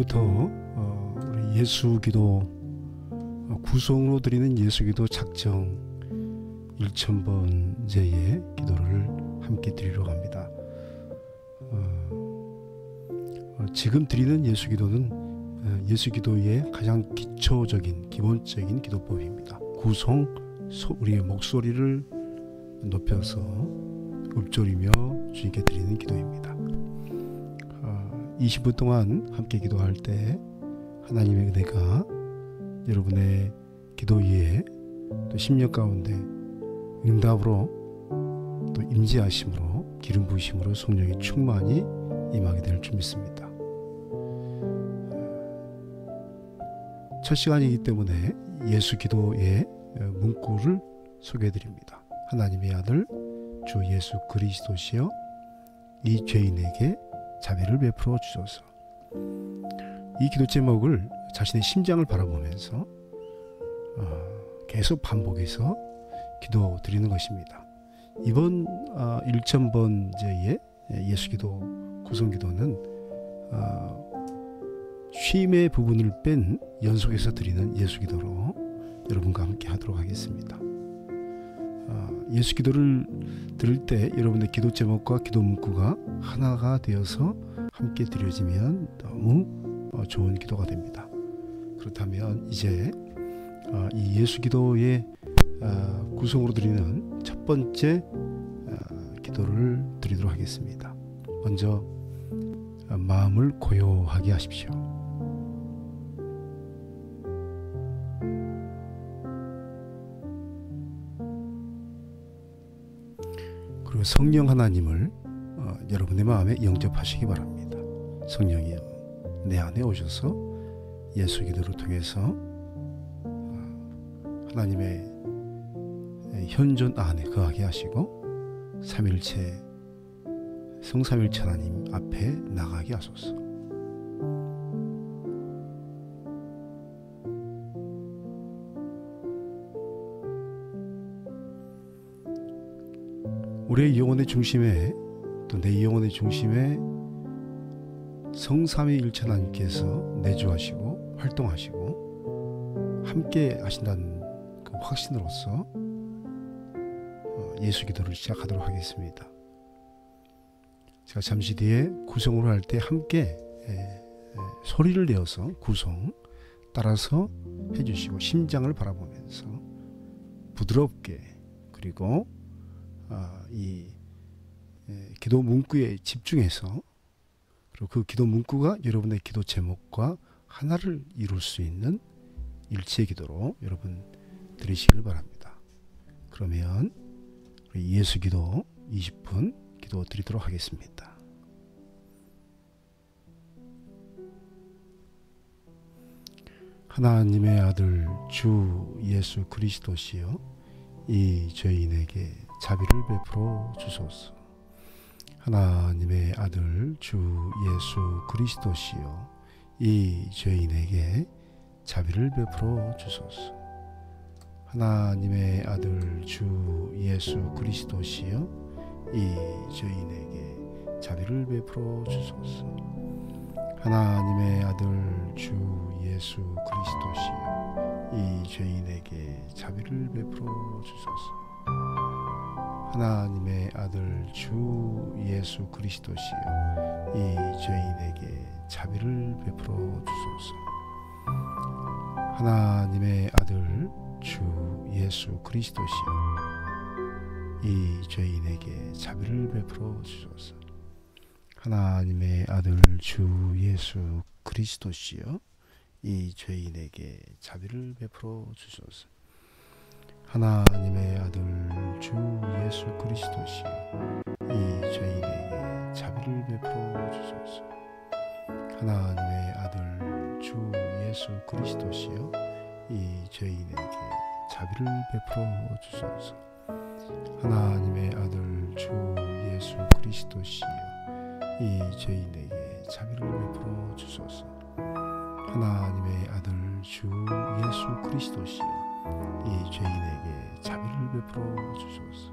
이제부터 우리 예수기도 구성으로 드리는 예수기도 작정 1000번째의 기도를 함께 드리러 갑니다. 지금 드리는 예수기도는 예수기도의 가장 기초적인 기본적인 기도법입니다. 우리의 목소리를 높여서 읊조리며 주님께 드리는 기도입니다. 20분 동안 함께 기도할 때 하나님의 은혜가 여러분의 기도 위에 또 심령 가운데 응답으로 또 임재하심으로 기름 부으심으로 성령의 충만이 임하게 될 줄 믿습니다. 첫 시간이기 때문에 예수 기도의 문구를 소개해 드립니다. 하나님의 아들 주 예수 그리스도시여 이 죄인에게 자비를 베풀어 주소서. 이 기도 제목을 자신의 심장을 바라보면서 계속 반복해서 기도 드리는 것입니다. 이번 1000번째의 예수기도 구성기도는 쉼의 부분을 뺀 연속해서 드리는 예수기도로 여러분과 함께 하도록 하겠습니다. 예수기도를 들을 때 여러분의 기도 제목과 기도 문구가 하나가 되어서 함께 드려지면 너무 좋은 기도가 됩니다. 그렇다면 이제 이 예수기도의 구성으로 드리는 첫 번째 기도를 드리도록 하겠습니다. 먼저 마음을 고요하게 하십시오. 그리고 성령 하나님을 여러분의 마음에 영접하시기 바랍니다. 성령이여 내 안에 오셔서 예수 기도를 통해서 하나님의 현존 안에 거하게 하시고 성삼일체 하나님 앞에 나가게 하소서. 우리의 영혼의 중심에 또 내 영혼의 중심에 성삼위일체 하나님께서 내주하시고 활동하시고 함께 하신다는 그 확신으로서 예수 기도를 시작하도록 하겠습니다. 제가 잠시 뒤에 구성으로 할 때 함께 소리를 내어서 구성 따라서 해주시고 심장을 바라보면서 부드럽게 그리고 이 기도 문구에 집중해서 그리고 그 기도 문구가 여러분의 기도 제목과 하나를 이룰 수 있는 일치의 기도로 여러분 드리시길 바랍니다. 그러면 우리 예수 기도 20분 기도 드리도록 하겠습니다. 하나님의 아들 주 예수 그리스도시여 이 죄인에게 자비를 베풀어 주소서. 하나님의 아들 주 예수 그리스도시여 이 죄인에게 자비를 베풀어 주소서. 하나님의 아들 주 예수 그리스도시여 이 죄인에게 자비를 베풀어 주소서. 하나님의 아들 주 예수 그리스도시여 이 죄인에게 자비를 베풀어 주소서. 하나님의 아들 주 예수 그리스도시여 이 죄인에게 자비를 베풀어 주소서. 하나님의 아들 주 예수 그리스도시여 이 죄인에게 자비를 베풀어 주소서. 하나님의 아들 주 예수 그리스도시여 이 죄인에게 자비를 베풀어 주소서. 하나님의 아들 주 예수 그리스도시여 이 죄인에게 자비를 베풀어 주소서. 하나님의 아들 주 예수 그리스도시여 이 죄인에게 자비를 베풀어 주소서. 하나님의 아들 주 예수 그리스도시여 이 죄인에게 자비를 베풀어 주소서. 하나님의 아들 주 예수 그리스도시여 이 죄인에게 자비를 베풀어 주소서.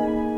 you.